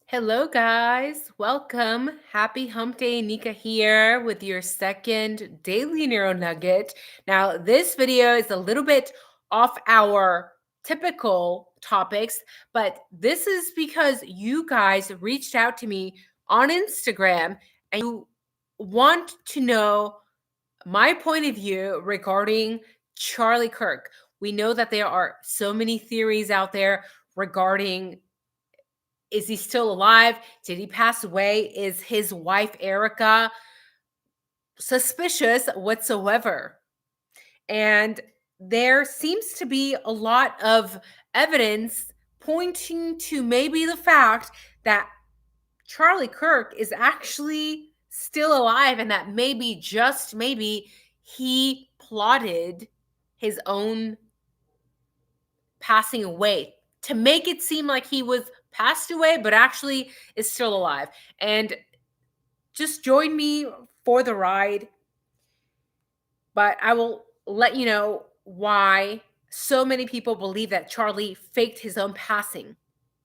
Hello, guys. Welcome. Happy Hump Day. Nika here with your second daily neuro nugget. Now, this video is a little bit off our typical topics, but this is because you guys reached out to me on Instagram and you want to know my point of view regarding Charlie Kirk. We know that there are so many theories out there regarding, is he still alive? Did he pass away? Is his wife, Erica, suspicious whatsoever? And there seems to be a lot of evidence pointing to maybe the fact that Charlie Kirk is actually still alive and that maybe, just maybe, he plotted his own passing away to make it seem like he was passed away, but actually is still alive. And just join me for the ride. But I will let you know why so many people believe that Charlie faked his own passing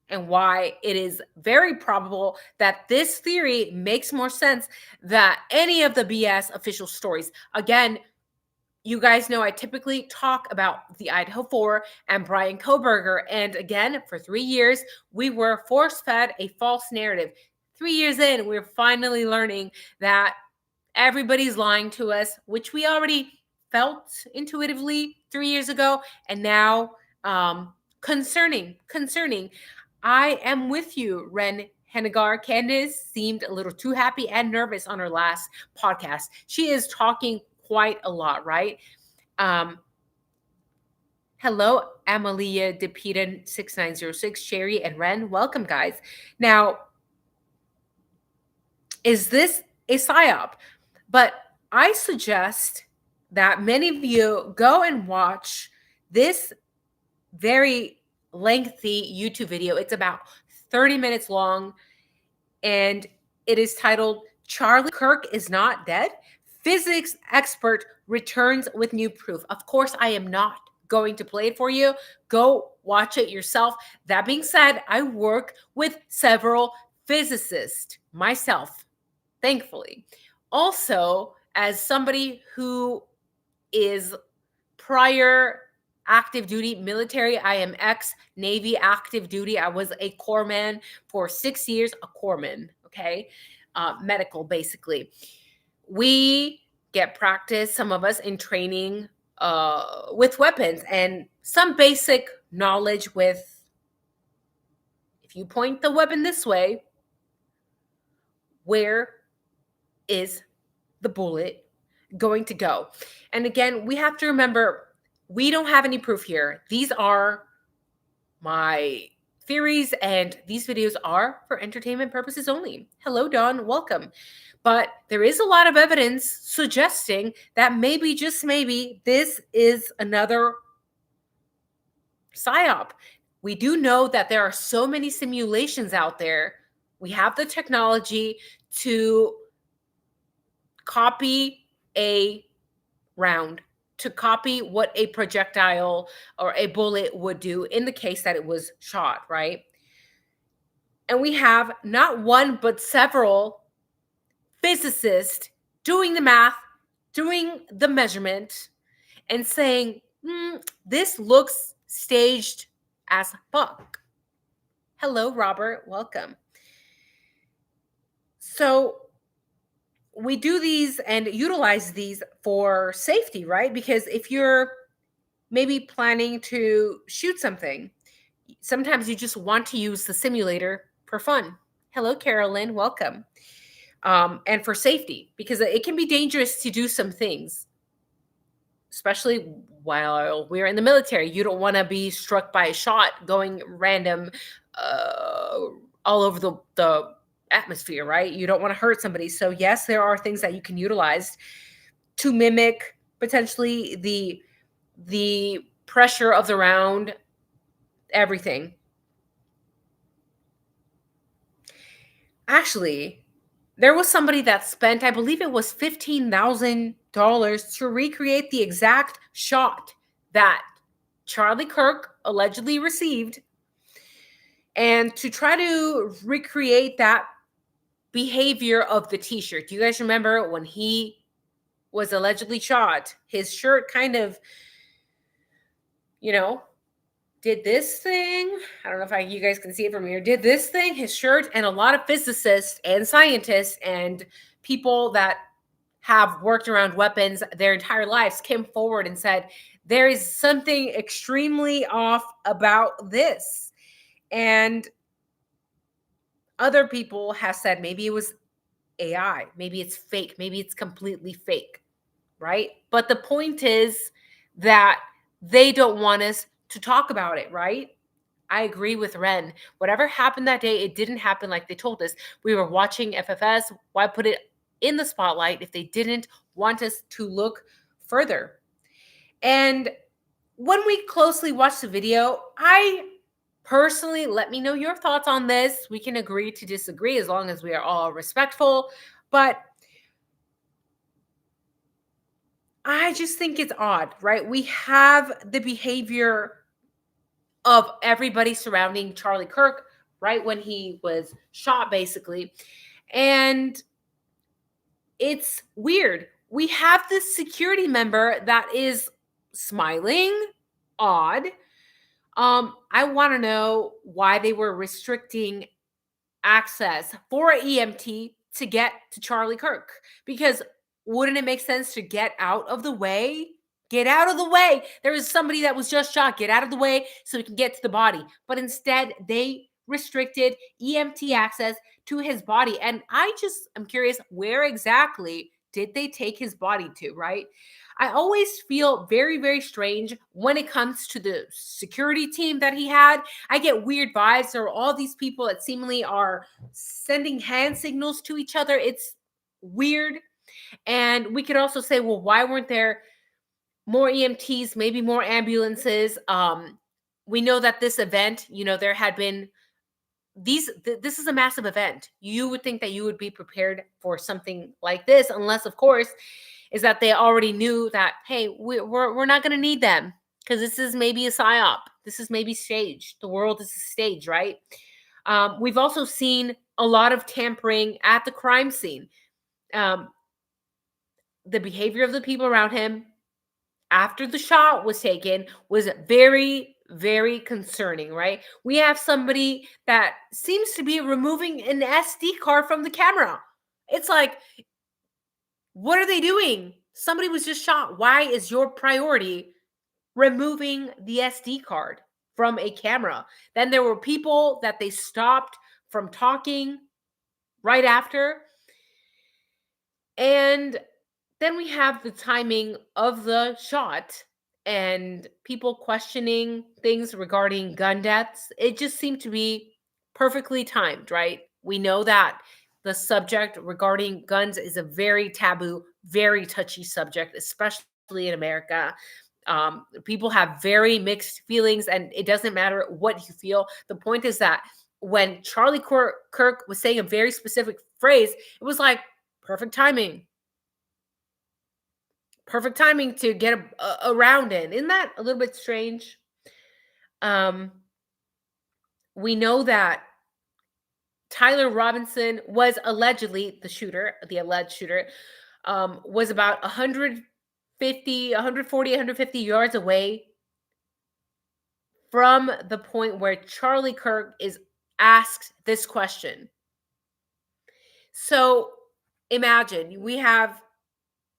and why it is very probable that this theory makes more sense than any of the BS official stories. Again, you guys know I typically talk about the Idaho 4 and Brian Koberger. And again, for 3 years, we were force-fed a false narrative. 3 years in, we're finally learning that everybody's lying to us, which we already felt intuitively 3 years ago. And now, concerning. I am with you, Ren Hennigar. Candace seemed a little too happy and nervous on her last podcast. She is talking quite a lot, right? Hello, Amalia DePita 6906, Sherry and Ren. Welcome, guys. Now, is this a psyop? But I suggest that many of you go and watch this very lengthy YouTube video. It's about 30 minutes long, and it is titled Charlie Kirk is Not Dead. Physics expert returns with new proof. Of course, I am not going to play it for you. Go watch it yourself. That being said, I work with several physicists myself, thankfully. Also, as somebody who is prior active duty military, I am ex-Navy active duty. I was a corpsman for 6 years, a corpsman, okay? Medical, basically. We get practice, some of us, in training with weapons and some basic knowledge with, if you point the weapon this way, where is the bullet going to go? And again, we have to remember, we don't have any proof here. These are my theories, and these videos are for entertainment purposes only. Hello, Dawn. Welcome. But there is a lot of evidence suggesting that maybe, just maybe, this is another psyop. We do know that there are so many simulations out there. We have the technology to copy a round, to copy what a projectile or a bullet would do in the case that it was shot, right? And we have not one, but several physicists doing the math, doing the measurement, and saying, this looks staged as fuck. Hello, Robert. Welcome. So we do these and utilize these for safety, right? Because if you're maybe planning to shoot something, sometimes you just want to use the simulator for fun. Hello, Carolyn. Welcome. And for safety, because it can be dangerous to do some things, especially while we're in the military. You don't want to be struck by a shot going random all over the atmosphere, right? You don't want to hurt somebody. So yes, there are things that you can utilize to mimic potentially the pressure of the round, everything. Actually, there was somebody that spent, I believe it was $15,000 to recreate the exact shot that Charlie Kirk allegedly received. and to try to recreate that behavior of the t-shirt. Do you guys remember when he was allegedly shot? His shirt kind of, you know, did this thing. I don't know if you guys can see it from here. Did this thing, his shirt, and a lot of physicists and scientists and people that have worked around weapons their entire lives came forward and said, there is something extremely off about this. And other people have said maybe it was AI, maybe it's fake, maybe it's completely fake, right? But the point is that they don't want us to talk about it, right? I agree with Ren. Whatever happened that day, it didn't happen like they told us. We were watching FFS. Why put it in the spotlight if they didn't want us to look further? And when we closely watch the video, I personally, let me know your thoughts on this. We can agree to disagree as long as we are all respectful. But I just think it's odd, right? We have the behavior of everybody surrounding Charlie Kirk right when he was shot, basically. And it's weird. We have this security member that is smiling, odd. I want to know why they were restricting access for an EMT to get to Charlie Kirk. Because wouldn't it make sense to get out of the way? Get out of the way. There is somebody that was just shot. Get out of the way so we can get to the body. But instead, they restricted EMT access to his body. And I just am curious, where exactly did they take his body to, right? I always feel very, very strange when it comes to the security team that he had. I get weird vibes. There are all these people that seemingly are sending hand signals to each other. It's weird. And we could also say, well, why weren't there more EMTs, maybe more ambulances? We know that this event, there had been this is a massive event. You would think that you would be prepared for something like this, unless, of course, is that they already knew that, hey, we're not going to need them because this is maybe a psyop. This is maybe staged. The world is a stage, right? We've also seen a lot of tampering at the crime scene. Um, the behavior of the people around him after the shot was taken was very, very concerning, right? We have somebody that seems to be removing an SD card from the camera. It's like, what are they doing? Somebody was just shot. Why is your priority removing the SD card from a camera? Then there were people that they stopped from talking right after. And then we have the timing of the shot and people questioning things regarding gun deaths. It just seemed to be perfectly timed, right? We know that the subject regarding guns is a very taboo, very touchy subject, especially in America. People have very mixed feelings, and it doesn't matter what you feel. The point is that when Charlie Kirk was saying a very specific phrase, it was like perfect timing. Perfect timing to get a round in. Isn't that a little bit strange? Um, we know that Tyler Robinson was allegedly the shooter, the alleged shooter, was about 150, 140, 150 yards away from the point where Charlie Kirk is asked this question. So imagine we have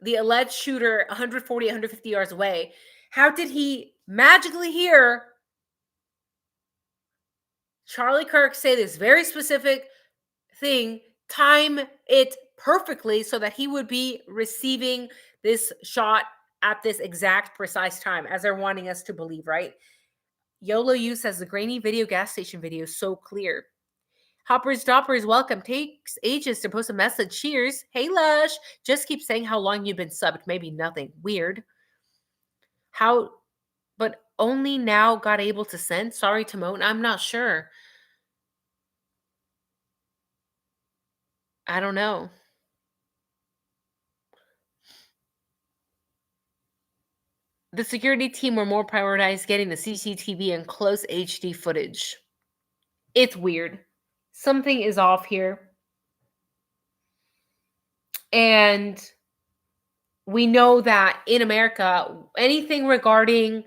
the alleged shooter 140, 150 yards away. How did he magically hear Charlie Kirk say this very specific thing, time it perfectly so that he would be receiving this shot at this exact precise time, as they're wanting us to believe, right? YOLO U says the grainy video gas station video is so clear. Hoppers Doppers, welcome. Takes ages to post a message. Cheers. Hey, Lush. Just keep saying how long you've been subbed. Maybe nothing. Weird. How, but only now got able to send? Sorry, Timon. I'm not sure. I don't know. The security team were more prioritized getting the CCTV and close HD footage. It's weird. Something is off here. And we know that in America, anything regarding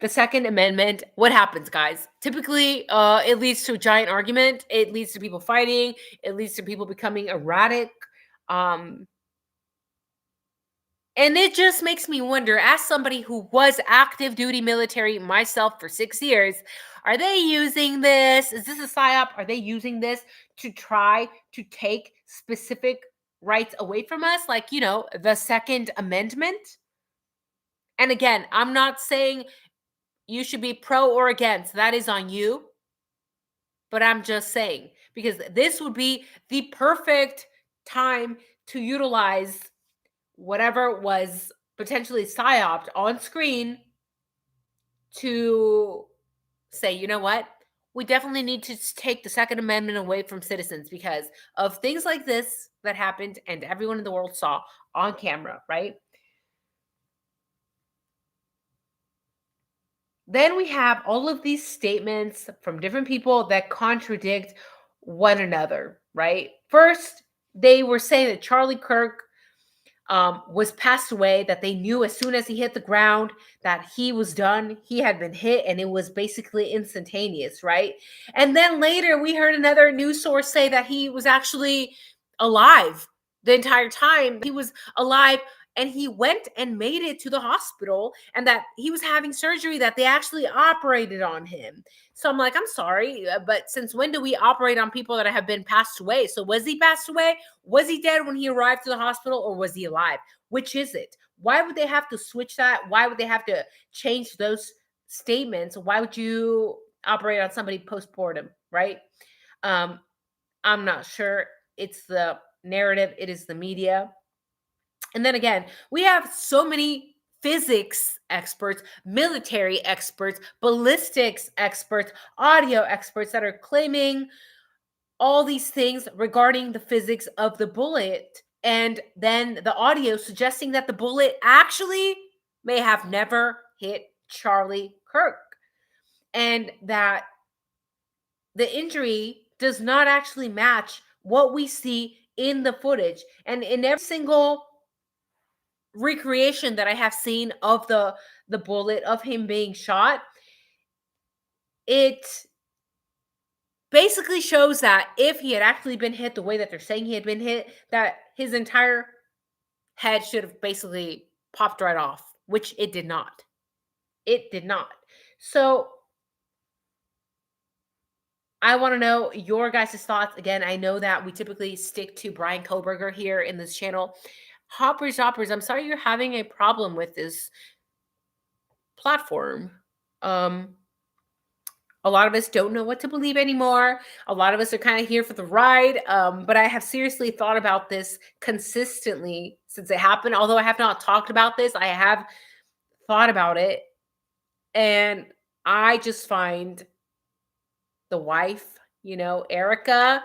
the Second Amendment, what happens, guys? Typically, it leads to a giant argument. It leads to people fighting. It leads to people becoming erratic. Um, and it just makes me wonder, as somebody who was active duty military myself for 6 years, are they using this? Is this a psyop? Are they using this to try to take specific rights away from us? Like, the Second Amendment? And again, I'm not saying you should be pro or against. That is on you. But I'm just saying, because this would be the perfect time to utilize whatever was potentially psyoped on screen to say, you know what? We definitely need to take the Second Amendment away from citizens because of things like this that happened and everyone in the world saw on camera, right? Then we have all of these statements from different people that contradict one another, right? First, they were saying that Charlie Kirk was passed away, that they knew as soon as he hit the ground that he was done. He had been hit and it was basically instantaneous, right? And then later we heard another news source say that he was actually alive the entire time. He was alive and he went and made it to the hospital and that he was having surgery, that they actually operated on him. So I'm like, I'm sorry, but since when do we operate on people that have been passed away? So was he passed away? Was he dead when he arrived to the hospital or was he alive? Which is it? Why would they have to switch that? Why would they have to change those statements? Why would you operate on somebody postpartum, right? Um, I'm not sure. It's the narrative, it is the media. And then again, we have so many physics experts, military experts, ballistics experts, audio experts that are claiming all these things regarding the physics of the bullet. And then the audio suggesting that the bullet actually may have never hit Charlie Kirk and that the injury does not actually match what we see in the footage. And in every single recreation that I have seen of the bullet, of him being shot, it basically shows that if he had actually been hit the way that they're saying he had been hit, that his entire head should have basically popped right off, which it did not. It did not. So I want to know your guys' thoughts. Again, I know that we typically stick to Brian Koberger here in this channel. Hoppers, I'm sorry you're having a problem with this platform. Um, A lot of us don't know what to believe anymore. A lot of us are kind of here for the ride. But I have seriously thought about this consistently since it happened. Although I have not talked about this, I have thought about it. And I just find the wife, Erica,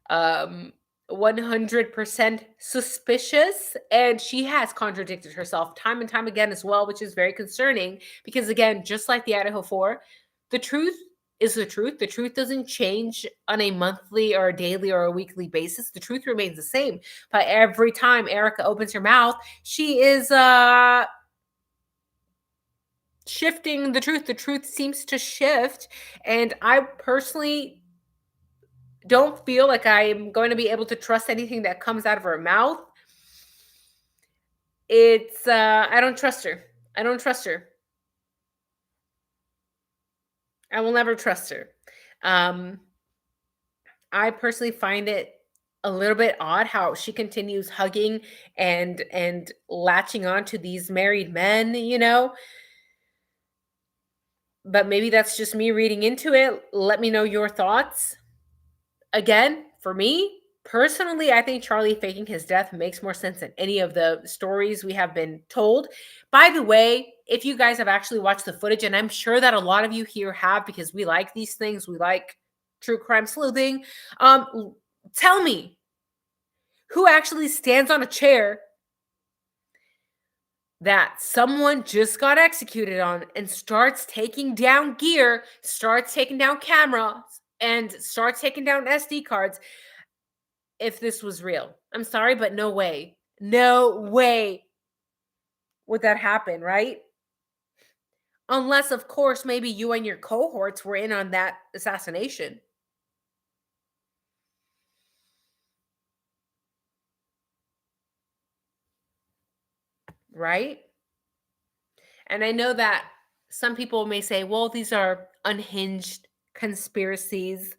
um, 100% suspicious. And she has contradicted herself time and time again as well, which is very concerning because, again, just like the Idaho 4, the truth is the truth. The truth doesn't change on a monthly or a daily or a weekly basis. The truth remains the same. But every time Erica opens her mouth, she is shifting the truth. The truth seems to shift. And I personally don't feel like I'm going to be able to trust anything that comes out of her mouth. It's I don't trust her. I don't trust her. I will never trust her. Um I personally find it a little bit odd how she continues hugging and latching on to these married men. But maybe that's just me reading into it. Let me know your thoughts. Again, for me personally, I think Charlie faking his death makes more sense than any of the stories we have been told. By the way, if you guys have actually watched the footage, and I'm sure that a lot of you here have because we like these things, we like true crime sleuthing. Tell me who actually stands on a chair that someone just got executed on and starts taking down gear, starts taking down cameras, and start taking down SD cards if this was real. I'm sorry, but no way. No way would that happen, right? Unless, of course, maybe you and your cohorts were in on that assassination, right? And I know that some people may say, well, these are unhinged conspiracies.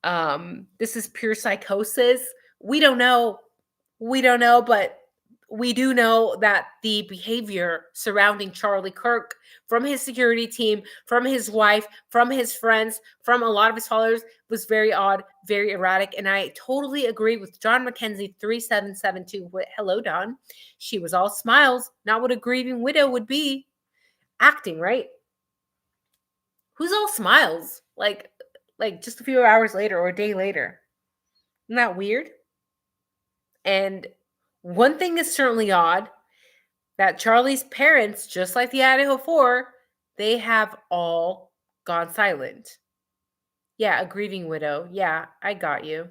This is pure psychosis. We don't know. We don't know, but we do know that the behavior surrounding Charlie Kirk from his security team, from his wife, from his friends, from a lot of his followers was very odd, very erratic. And I totally agree with John McKenzie 3772. Hello, Don. She was all smiles, not what a grieving widow would be. Acting, right? Who's all smiles? Like just a few hours later or a day later. Isn't that weird? And one thing is certainly odd that Charlie's parents, just like the Idaho 4, they have all gone silent. Yeah, a grieving widow. Yeah, I got you.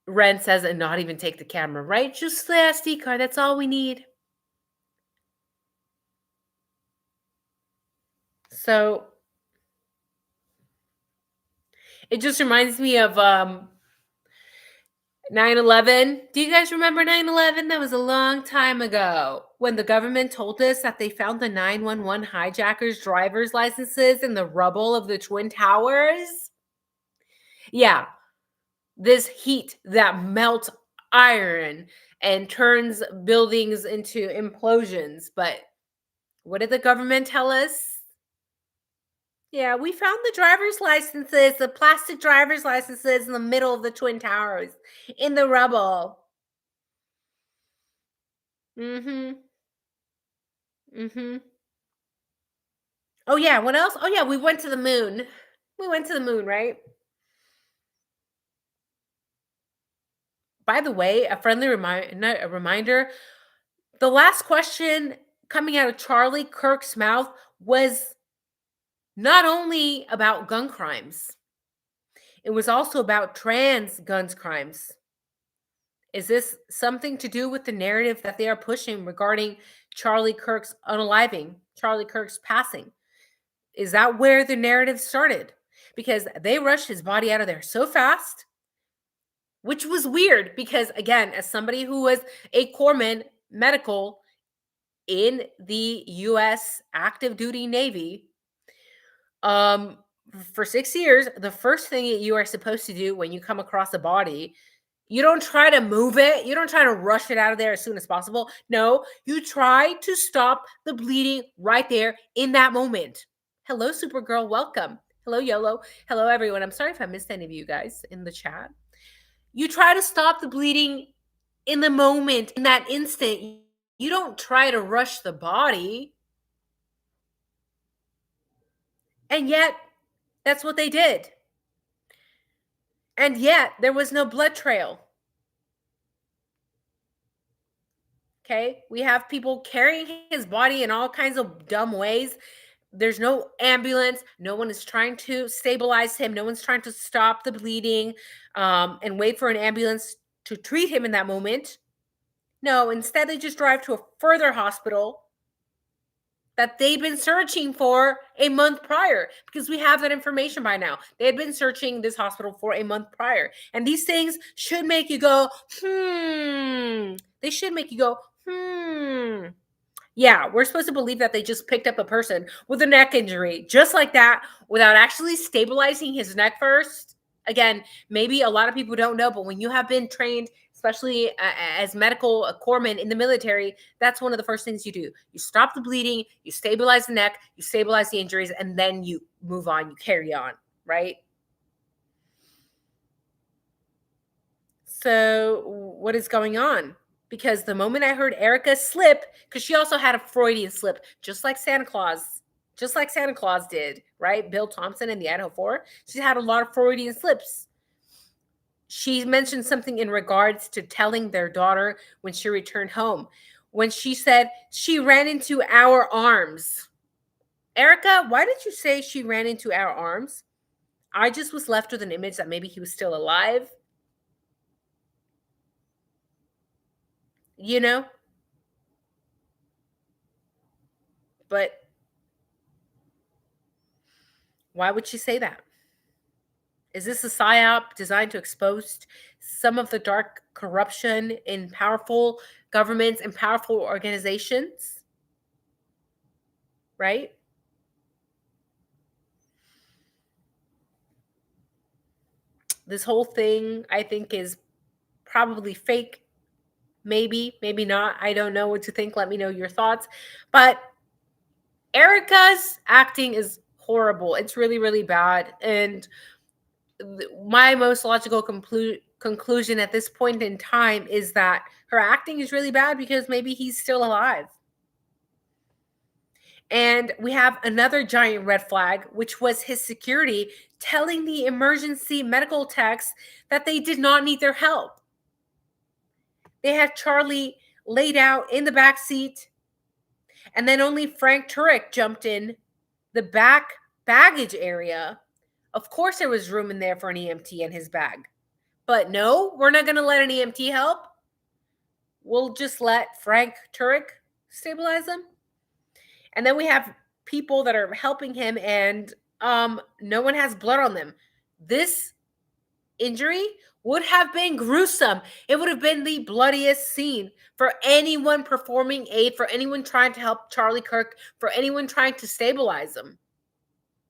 Ren says, and not even take the camera, right? Just the SD card. That's all we need. So it just reminds me of 9/11. Do you guys remember 9/11? That was a long time ago when the government told us that they found the 911 hijackers' driver's licenses in the rubble of the Twin Towers. Yeah, this heat that melts iron and turns buildings into implosions. But what did the government tell us? Yeah, we found the driver's licenses, the plastic driver's licenses in the middle of the Twin Towers in the rubble. Mm-hmm. Mm-hmm. Oh yeah, what else? Oh yeah, we went to the moon. We went to the moon, right? By the way, a friendly reminder, the last question coming out of Charlie Kirk's mouth was not only about gun crimes, it was also about trans guns crimes. Is this something to do with the narrative that they are pushing regarding Charlie Kirk's unaliving, Charlie Kirk's passing? Is that where the narrative started? Because they rushed his body out of there so fast, which was weird because, again, as somebody who was a corpsman medical in the US active duty Navy, um, for 6 years, the first thing that you are supposed to do when you come across a body, you don't try to move it. You don't try to rush it out of there as soon as possible. No, you try to stop the bleeding right there in that moment. Hello, Supergirl. Welcome. Hello, YOLO. Hello, everyone. I'm sorry if I missed any of you guys in the chat. You try to stop the bleeding in the moment, in that instant. You don't try to rush the body. And yet, that's what they did. And yet, there was no blood trail. Okay. We have people carrying his body in all kinds of dumb ways. There's no ambulance. No one is trying to stabilize him. No one's trying to stop the bleeding and wait for an ambulance to treat him in that moment. No, instead, they just drive to a further hospital that they've been searching for a month prior because we have that information by now. They had been searching this hospital for a month prior. And these things should make you go, They should make you go, Yeah, we're supposed to believe that they just picked up a person with a neck injury just like that without actually stabilizing his neck first. Again, maybe a lot of people don't know, but when you have been trained, especially as medical corpsmen in the military, that's one of the first things you do. You stop the bleeding, you stabilize the neck, you stabilize the injuries, and then you move on, you carry on, right? So, what is going on? Because the moment I heard Erica slip, because she also had a Freudian slip, just like Santa Claus did, right? Bill Thompson in the Idaho 4, she had a lot of Freudian slips. She mentioned something in regards to telling their daughter when she returned home, when she said she ran into our arms. Erica, why did you say she ran into our arms? I just was left with an image that maybe he was still alive, you know? But why would she say that? Is this a psyop designed to expose some of the dark corruption in powerful governments and powerful organizations? Right? This whole thing, I think, is probably fake. Maybe, maybe not. I don't know what to think. Let me know your thoughts. But Erica's acting is horrible. It's really, really bad. And my most logical conclusion at this point in time is that her acting is really bad because maybe he's still alive. And we have another giant red flag, which was his security telling the emergency medical techs that they did not need their help. They had Charlie laid out in the back seat, and then only Frank Turek jumped in the back baggage area. Of course, there was room in there for an EMT in his bag. But no, we're not going to let an EMT help. We'll just let Frank Turek stabilize him. And then we have people that are helping him, and no one has blood on them. This injury would have been gruesome. It would have been the bloodiest scene for anyone performing aid, for anyone trying to help Charlie Kirk, for anyone trying to stabilize him.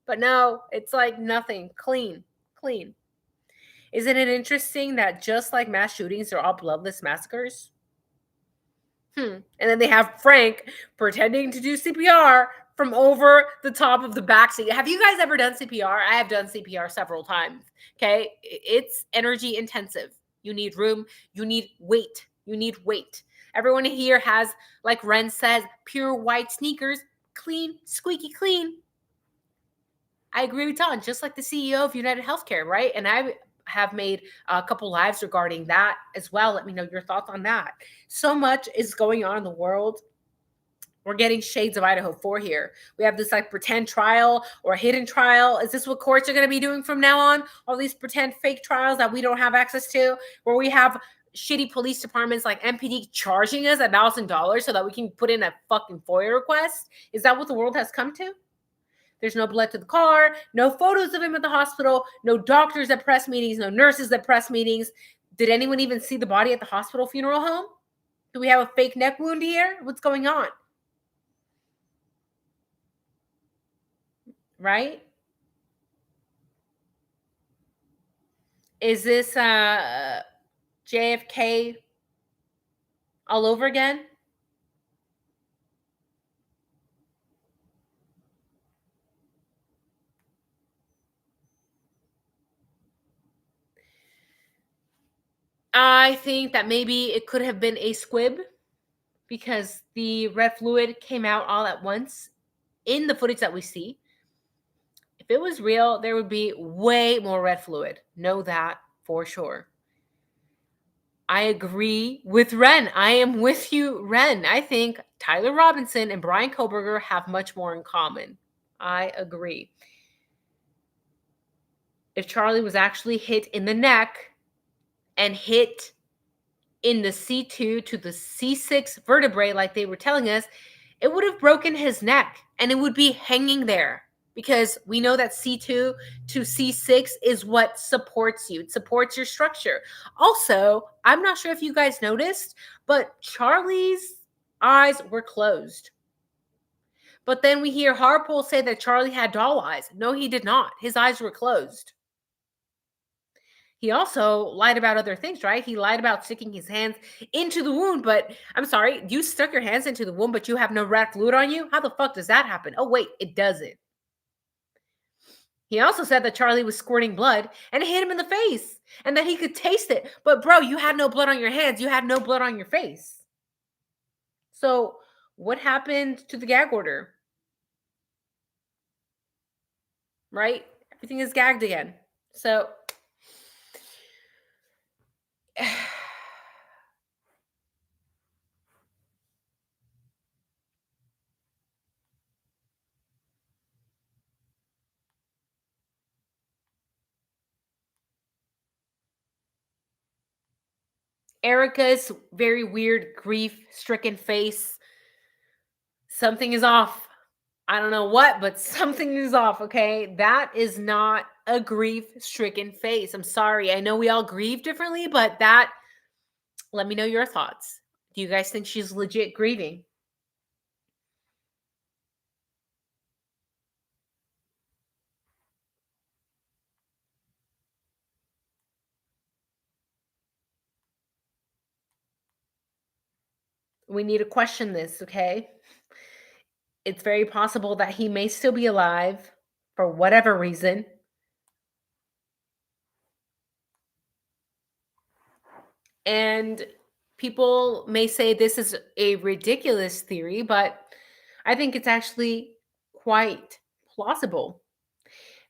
But no, it's like nothing. Clean, clean. Isn't it interesting that just like mass shootings, they're all bloodless massacres? And then they have Frank pretending to do CPR from over the top of the backseat. Have you guys ever done CPR? I have done CPR several times. Okay. It's energy intensive. You need room. You need weight. You need weight. Everyone here has, like Ren says, pure white sneakers, clean, squeaky clean. I agree with Don, just like the CEO of United Healthcare, right? And I have made a couple lives regarding that as well. Let me know your thoughts on that. So much is going on in the world. We're getting shades of Idaho 4 here. We have this like pretend trial or hidden trial. Is this what courts are going to be doing from now on? All these pretend fake trials that we don't have access to, where we have shitty police departments like MPD charging us $1,000 so that we can put in a fucking FOIA request? Is that what the world has come to? There's no blood to the car, no photos of him at the hospital, no doctors at press meetings, no nurses at press meetings. Did anyone even see the body at the hospital funeral home? Do we have a fake neck wound here? What's going on? Right? Is this JFK all over again? I think that maybe it could have been a squib because the red fluid came out all at once in the footage that we see. If it was real, there would be way more red fluid. Know that for sure. I agree with Ren. I am with you, Ren. I think Tyler Robinson and Brian Koberger have much more in common. I agree. If Charlie was actually hit in the neck and hit in the C2 to the C6 vertebrae, like they were telling us, it would have broken his neck and it would be hanging there because we know that C2 to C6 is what supports you. It supports your structure. Also, I'm not sure if you guys noticed, but Charlie's eyes were closed. But then we hear Harpole say that Charlie had doll eyes. No, he did not. His eyes were closed. He also lied about other things, right? He lied about sticking his hands into the wound, but I'm sorry, you stuck your hands into the wound, but you have no red fluid on you? How the fuck does that happen? Oh, wait, it doesn't. He also said that Charlie was squirting blood and it hit him in the face and that he could taste it. But, bro, you had no blood on your hands. You had no blood on your face. So, what happened to the gag order? Right? Everything is gagged again. So, Erica's very weird, grief-stricken face. Something is off. I don't know what, but something is off, okay? That is not a grief-stricken face. I'm sorry. I know we all grieve differently, but that let me know your thoughts. Do you guys think she's legit grieving? We need to question this, okay? It's very possible that he may still be alive for whatever reason. And people may say this is a ridiculous theory, but I think it's actually quite plausible.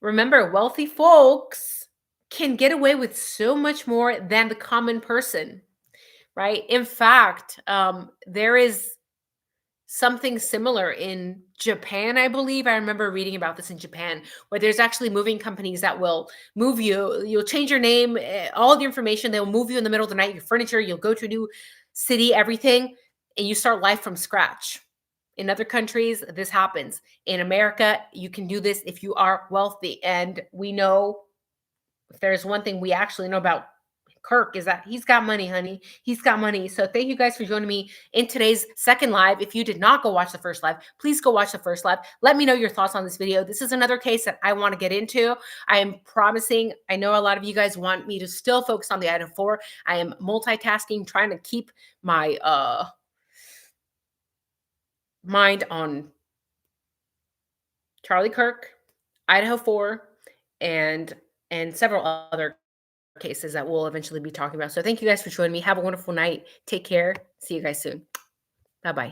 Remember, wealthy folks can get away with so much more than the common person, right? In fact, there is something similar in Japan, I believe. I remember reading about this in Japan, where there's actually moving companies that will move you. You'll change your name, all the information. They'll move you in the middle of the night, your furniture. You'll go to a new city, everything, and you start life from scratch. In other countries, this happens. In America, you can do this if you are wealthy. And we know if there's one thing we actually know about Kirk is that he's got money, honey. He's got money. So thank you guys for joining me in today's second live. If you did not go watch the first live, please go watch the first live. Let me know your thoughts on this video. This is another case that I want to get into. I am promising. I know a lot of you guys want me to still focus on the item 4. I am multitasking, trying to keep my mind on Charlie Kirk, Idaho 4, and several other cases that we'll eventually be talking about. So thank you guys for joining me. Have a wonderful night. Take care. See you guys soon. Bye-bye.